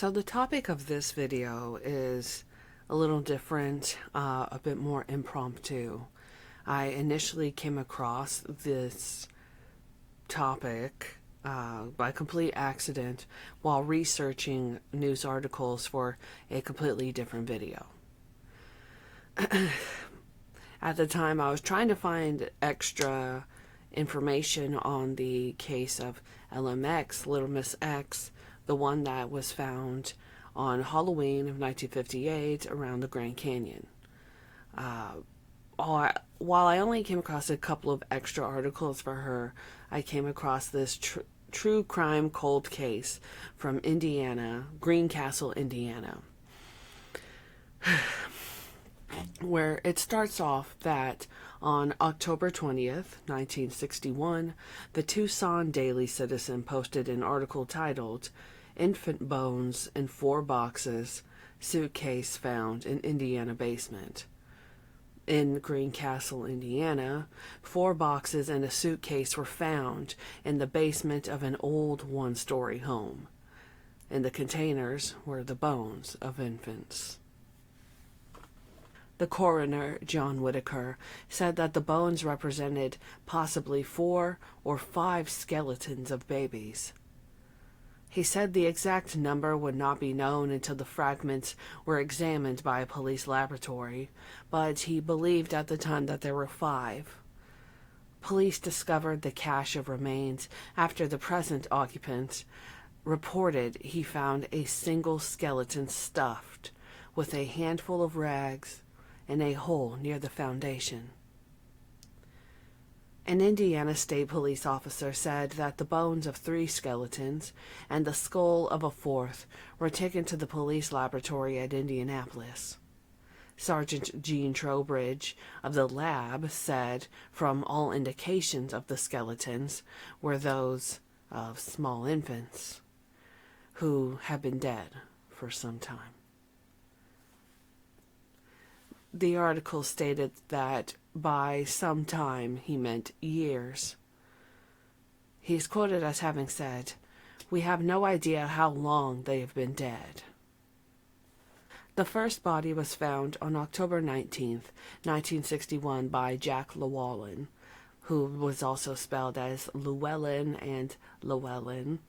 So the topic of this video is a little different, a bit more impromptu. I initially came across this topic by complete accident while researching news articles for a completely different video. At the time, I was trying to find extra information on the case of LMX, Little Miss X, the one that was found on Halloween of 1958 around the Grand Canyon. While I only came across a couple of extra articles for her, I came across this true crime cold case from Indiana, Greencastle, Indiana, where it starts off that on October 20th, 1961, the Tucson Daily Citizen posted an article titled, "Infant Bones in 4 Boxes, Suitcase Found in Indiana Basement." In Greencastle, Indiana, 4 boxes and a suitcase were found in the basement of an old one-story home. In the containers were the bones of infants. The coroner, John Whitaker, said that the bones represented possibly 4 or 5 skeletons of babies. He said the exact number would not be known until the fragments were examined by a police laboratory, but he believed at the time that there were 5. Police discovered the cache of remains after the present occupant reported he found a single skeleton stuffed with a handful of rags in a hole near the foundation. An Indiana State Police officer said that the bones of 3 skeletons and the skull of a 4th were taken to the police laboratory at Indianapolis. Sergeant Gene Trowbridge of the lab said from all indications of the skeletons were those of small infants who had been dead for some time. The article stated that by some time he meant years. He is quoted as having said, "We have no idea how long they have been dead." The first body was found on October 19th, 1961 by Jack Llewellyn, who was also spelled as Llewellyn and Llewellyn,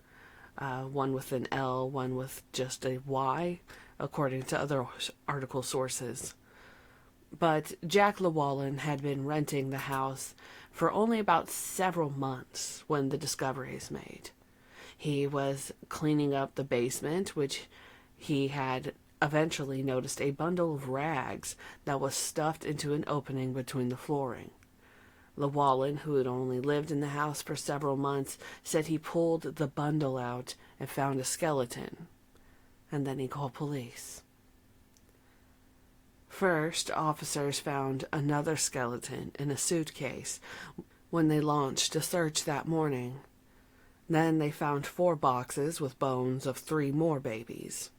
one with an L, one with just a Y, according to other article sources. But Jack Llewellyn had been renting the house for only about several months when the discovery is made. He was cleaning up the basement, which he had eventually noticed a bundle of rags that was stuffed into an opening between the flooring. Llewellyn, who had only lived in the house for several months, said he pulled the bundle out and found a skeleton, and then he called police. First, officers found another skeleton in a suitcase when they launched a search that morning. Then they found 4 boxes with bones of 3 more babies.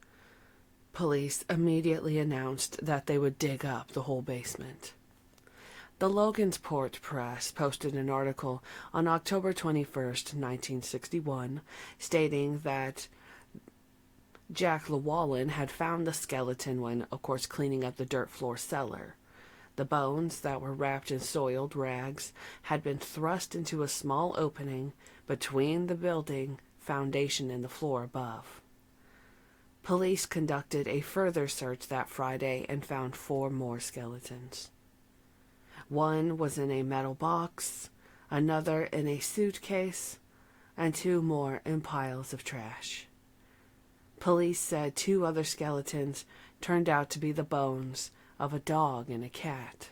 Police immediately announced that they would dig up the whole basement. The Logansport Press posted an article on October 21st, 1961, stating that Jack Llewellyn had found the skeleton when, of course, cleaning up the dirt floor cellar. The bones that were wrapped in soiled rags had been thrust into a small opening between the building foundation and the floor above. Police conducted a further search that Friday and found 4 more skeletons. One was in a metal box, another in a suitcase, and 2 more in piles of trash. Police said 2 other skeletons turned out to be the bones of a dog and a cat.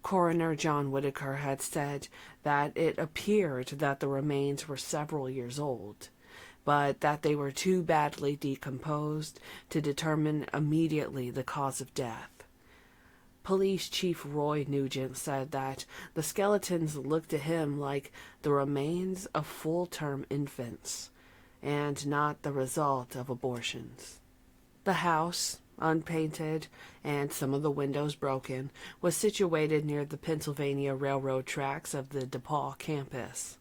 Coroner John Whitaker had said that it appeared that the remains were several years old, but that they were too badly decomposed to determine immediately the cause of death. Police Chief Roy Nugent said that the skeletons looked to him like the remains of full-term infants, and not the result of abortions. The house, unpainted and some of the windows broken, was situated near the Pennsylvania Railroad tracks of the DePaul campus.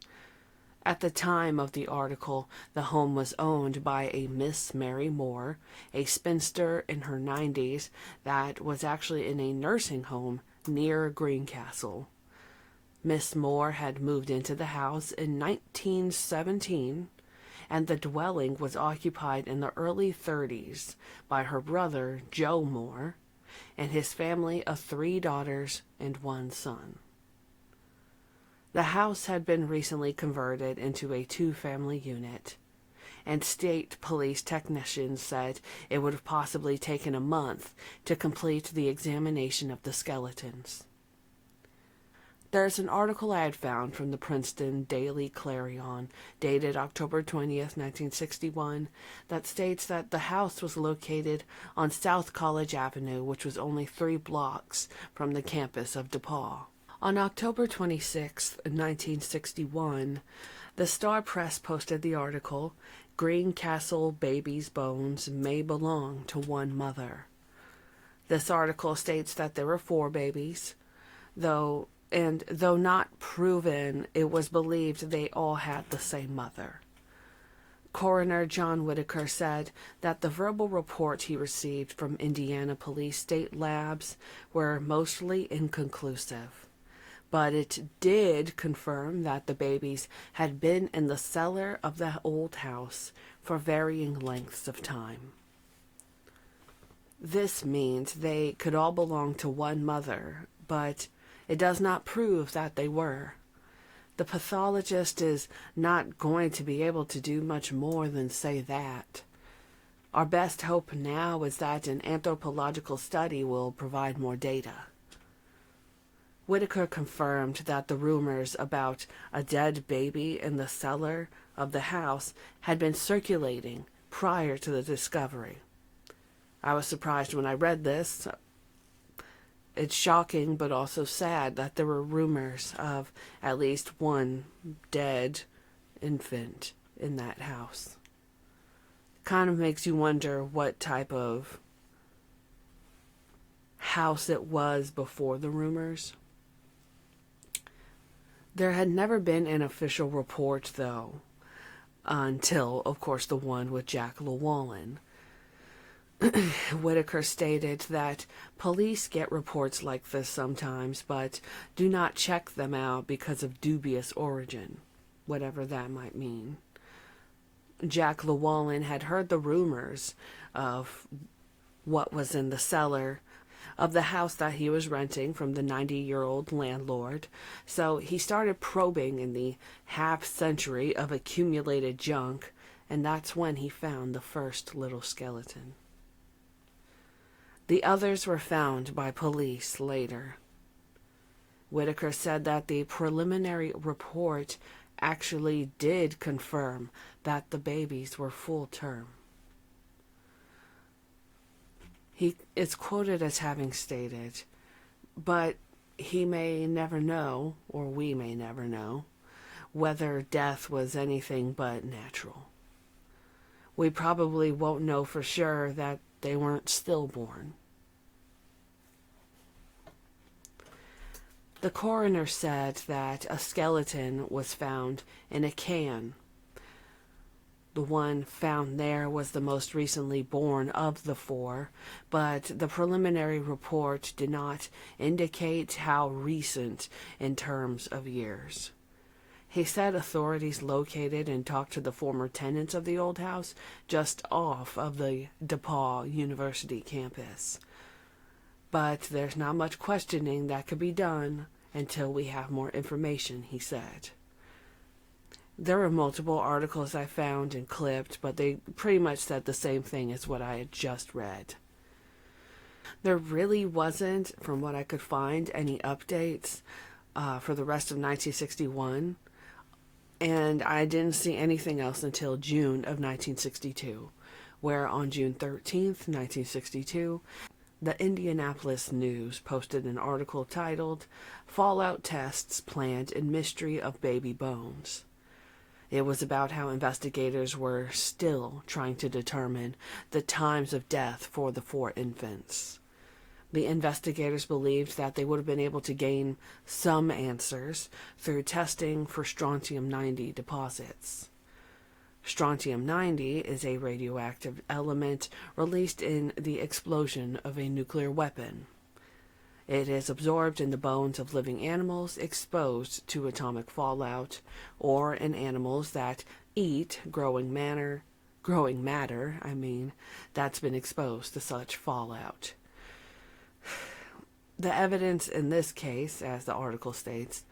At the time of the article, the home was owned by a Miss Mary Moore, a spinster in her 90s that was actually in a nursing home near Greencastle. Miss Moore had moved into the house in 1917, and the dwelling was occupied in the early 30s by her brother, Joe Moore, and his family of 3 daughters and 1 son. The house had been recently converted into a 2-family unit, and state police technicians said it would have possibly taken a month to complete the examination of the skeletons. There's an article I had found from the Princeton Daily Clarion, dated October 20th, 1961, that states that the house was located on South College Avenue, which was only 3 blocks from the campus of DePaul. On October 26, 1961, the Star Press posted the article, "Greencastle Baby's Bones May Belong to One Mother." This article states that there were 4 babies, though not proven, it was believed they all had the same mother. Coroner John Whitaker said that the verbal report he received from Indiana Police State Labs were mostly inconclusive, but it did confirm that the babies had been in the cellar of the old house for varying lengths of time. This means they could all belong to one mother, but it does not prove that they were. The pathologist is not going to be able to do much more than say that. Our best hope now is that an anthropological study will provide more data. Whitaker confirmed that the rumors about a dead baby in the cellar of the house had been circulating prior to the discovery. I was surprised when I read this. It's shocking but also sad that there were rumors of at least one dead infant in that house. Kind of makes you wonder what type of house it was before the rumors. There had never been an official report, though, until, of course, the one with Jack Llewellyn. Whitaker stated that police get reports like this sometimes, but do not check them out because of dubious origin, whatever that might mean. Jack Llewellyn had heard the rumors of what was in the cellar of the house that he was renting from the 90-year-old landlord, so he started probing in the half-century of accumulated junk, and that's when he found the first little skeleton. The others were found by police later. Whitaker said that the preliminary report actually did confirm that the babies were full term. He is quoted as having stated, but he may never know, or we may never know, whether death was anything but natural. We probably won't know for sure that they weren't stillborn. The coroner said that a skeleton was found in a can. The one found there was the most recently born of the 4, but the preliminary report did not indicate how recent in terms of years. He said authorities located and talked to the former tenants of the old house just off of the DePaul University campus. But there's not much questioning that could be done until we have more information, he said. There were multiple articles I found and clipped, but they pretty much said the same thing as what I had just read. There really wasn't, from what I could find, any updates for the rest of 1961, and I didn't see anything else until June of 1962, where on June 13th, 1962, the Indianapolis News posted an article titled, "Fallout Tests Planned in Mystery of Baby Bones." It was about how investigators were still trying to determine the times of death for the 4 infants. The investigators believed that they would have been able to gain some answers through testing for strontium-90 deposits. Strontium-90 is a radioactive element released in the explosion of a nuclear weapon. It is absorbed in the bones of living animals exposed to atomic fallout, or in animals that eat growing matter, that's been exposed to such fallout. The evidence in this case, as the article states,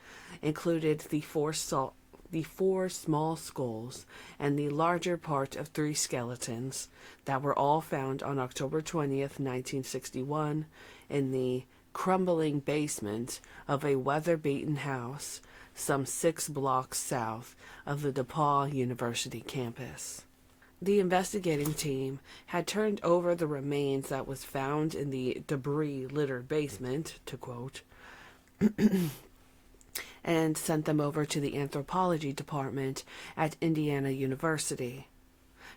included the four small skulls and the larger part of 3 skeletons that were all found on October 20th, 1961, in the crumbling basement of a weather-beaten house some 6 blocks south of the DePaul University campus. The investigating team had turned over the remains that was found in the debris-littered basement, to quote, and sent them over to the anthropology department at Indiana University.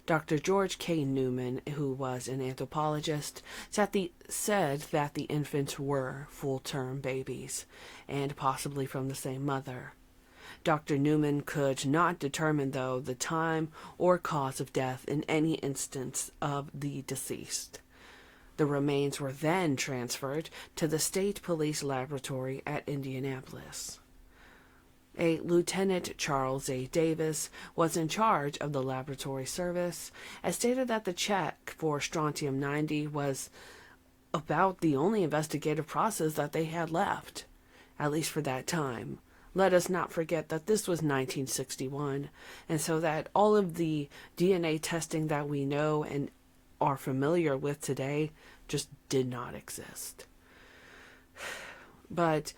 Dr. George K. Newman, who was an anthropologist, said that the infants were full-term babies, and possibly from the same mother. Dr. Newman could not determine, though, the time or cause of death in any instance of the deceased. The remains were then transferred to the State Police Laboratory at Indianapolis. A Lieutenant Charles A. Davis was in charge of the laboratory service, and stated that the check for strontium-90 was about the only investigative process that they had left, at least for that time. Let us not forget that this was 1961, and so that all of the DNA testing that we know and are familiar with today just did not exist. But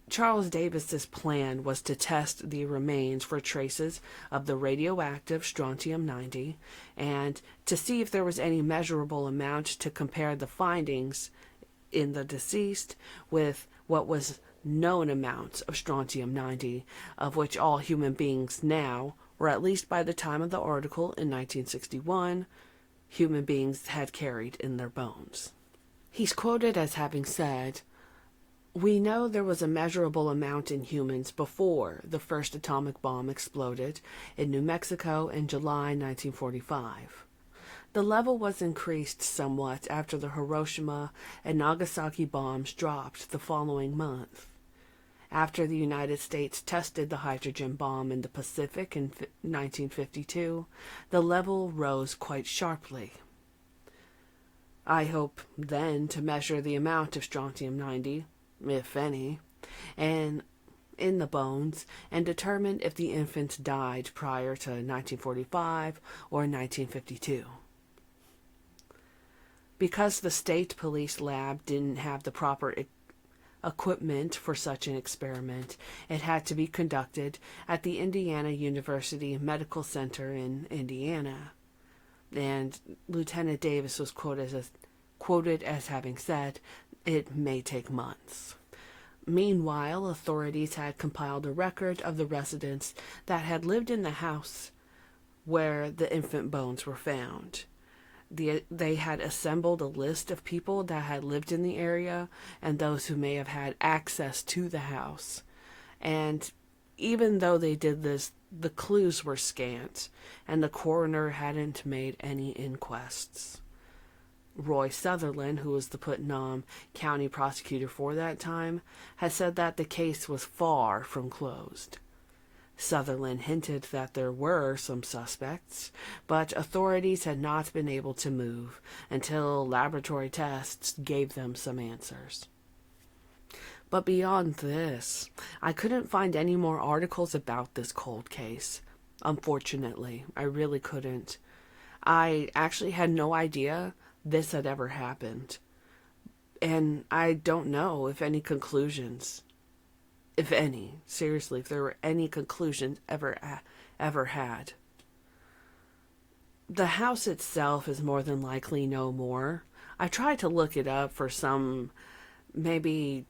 Charles Davis's plan was to test the remains for traces of the radioactive strontium-90 and to see if there was any measurable amount to compare the findings in the deceased with what was known amounts of strontium-90, of which all human beings now, or at least by the time of the article in 1961, human beings had carried in their bones. He's quoted as having said, "We know there was a measurable amount in humans before the first atomic bomb exploded in New Mexico in July 1945. The level was increased somewhat after the Hiroshima and Nagasaki bombs dropped the following month. After the United States tested the hydrogen bomb in the Pacific in 1952, the level rose quite sharply. I hope then to measure the amount of strontium-90, if any, and in the bones, and determine if the infants died prior to 1945 or 1952. Because the state police lab didn't have the proper equipment for such an experiment, it had to be conducted at the Indiana University Medical Center in Indiana." And Lieutenant Davis was quoted as having said, "It may take months." Meanwhile, authorities had compiled a record of the residents that had lived in the house where the infant bones were found. They had assembled a list of people that had lived in the area and those who may have had access to the house. And even though they did this, the clues were scant, and the coroner hadn't made any inquests. Roy Sutherland, who was the Putnam County prosecutor for that time, had said that the case was far from closed. Sutherland hinted that there were some suspects, but authorities had not been able to move until laboratory tests gave them some answers. But beyond this, I couldn't find any more articles about this cold case. Unfortunately, I really couldn't. I actually had no idea this had ever happened. And I don't know if any conclusions, if any, seriously, if there were any conclusions ever had. The house itself is more than likely no more. I tried to look it up for some maybe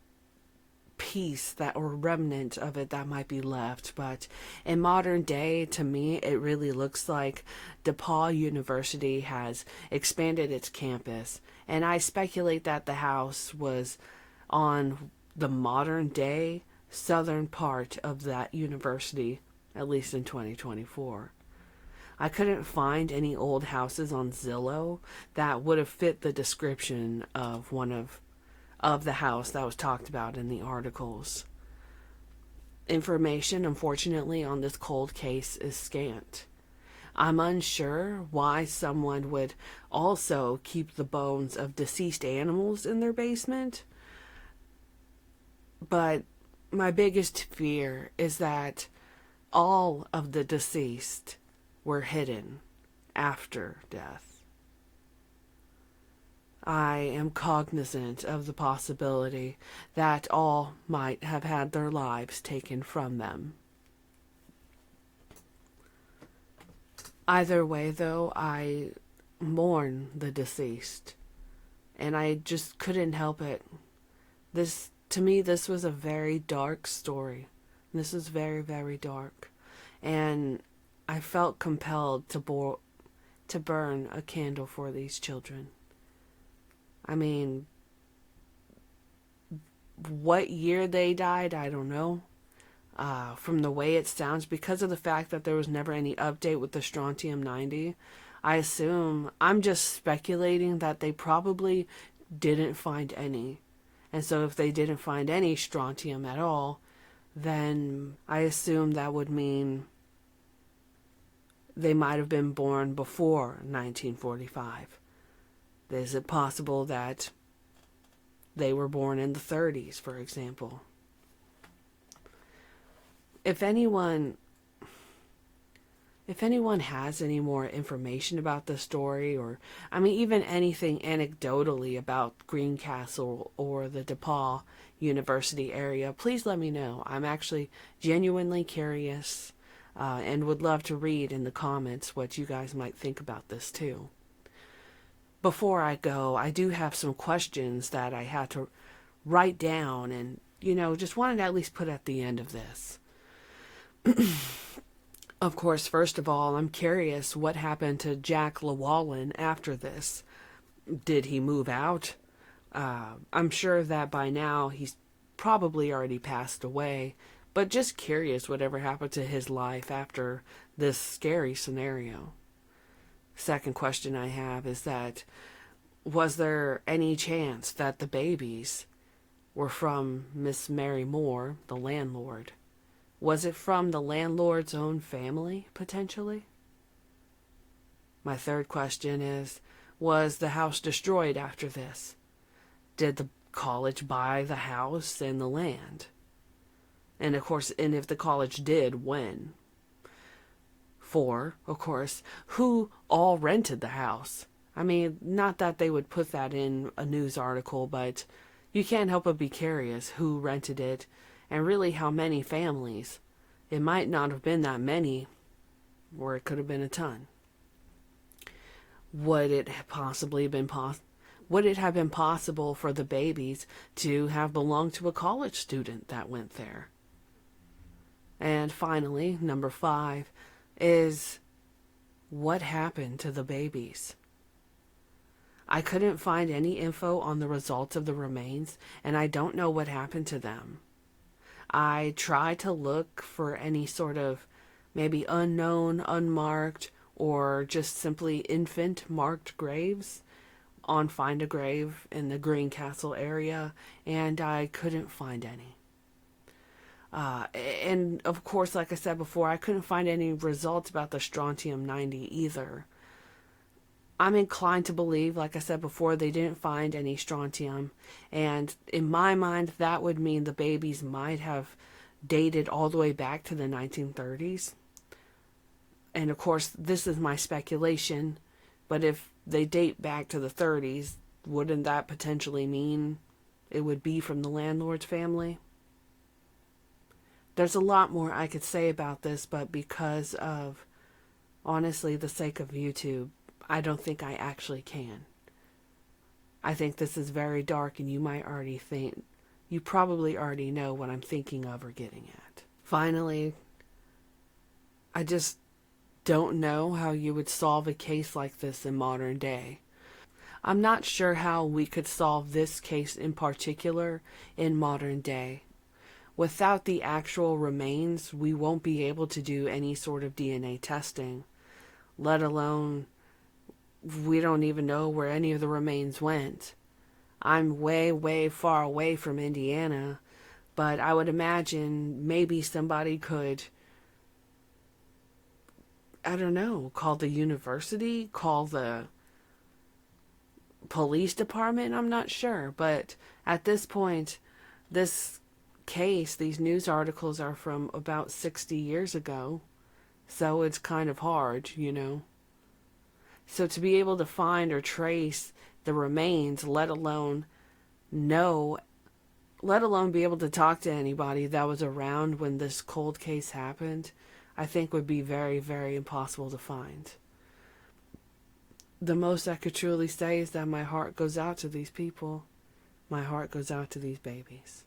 piece that or remnant of it that might be left. But in modern day, to me, it really looks like DePaul University has expanded its campus, and I speculate that the house was on the modern day southern part of that university, at least in 2024. I couldn't find any old houses on Zillow that would have fit the description of one of the house that was talked about in the articles. Information, unfortunately, on this cold case is scant. I'm unsure why someone would also keep the bones of deceased animals in their basement, but my biggest fear is that all of the deceased were hidden after death. I am cognizant of the possibility that all might have had their lives taken from them. Either way, though, I mourn the deceased, and I just couldn't help it. To me, this was a very dark story. This is very, very dark, and I felt compelled to burn a candle for these children. I mean, what year they died, I don't know. From the way it sounds, because of the fact that there was never any update with the strontium-90, I'm just speculating that they probably didn't find any. And so if they didn't find any strontium at all, then I assume that would mean they might have been born before 1945. Is it possible that they were born in the 30s, for example? If anyone has any more information about the story, or even anything anecdotally about Greencastle or the DePaul University area, please let me know. I'm actually genuinely curious, and would love to read in the comments what you guys might think about this too. Before I go, I do have some questions that I had to write down and, just wanted to at least put at the end of this. Of course, first of all, I'm curious what happened to Jack Llewellyn after this. Did he move out? I'm sure that by now he's probably already passed away, but just curious whatever happened to his life after this scary scenario. Second question I have is that, was there any chance that the babies were from Miss Mary Moore, the landlord? Was it from the landlord's own family, potentially? My third question is, was the house destroyed after this? Did the college buy the house and the land? And of course, and if the college did, when? 4, of course, who all rented the house? Not that they would put that in a news article, but you can't help but be curious who rented it, and really how many families. It might not have been that many, or it could have been a ton. Would it have been possible for the babies to have belonged to a college student that went there? And finally, number 5 is, what happened to the babies? I couldn't find any info on the results of the remains, and I don't know what happened to them. I tried to look for any sort of maybe unknown, unmarked, or just simply infant marked graves on Find a Grave in the Greencastle area, and I couldn't find any. And of course, like I said before, I couldn't find any results about the strontium-90 either. I'm inclined to believe, like I said before, they didn't find any strontium, and in my mind, that would mean the babies might have dated all the way back to the 1930s. And of course, this is my speculation, but if they date back to the 30s, wouldn't that potentially mean it would be from the landlord's family? There's a lot more I could say about this, but because of, honestly, the sake of YouTube, I don't think I actually can. I think this is very dark, and you might already think you probably already know what I'm thinking of or getting at. Finally, I just don't know how you would solve a case like this in modern day. I'm not sure how we could solve this case in particular in modern day. Without the actual remains, we won't be able to do any sort of DNA testing, let alone we don't even know where any of the remains went. I'm way, way far away from Indiana, but I would imagine maybe somebody could, I don't know, call the university, call the police department. I'm not sure, but at this point, this case, these news articles are from about 60 years ago, so it's kind of hard, you know. So to be able to find or trace the remains, let alone know, let alone be able to talk to anybody that was around when this cold case happened, I think would be very, very impossible to find. The most I could truly say is that my heart goes out to these people. My heart goes out to these babies.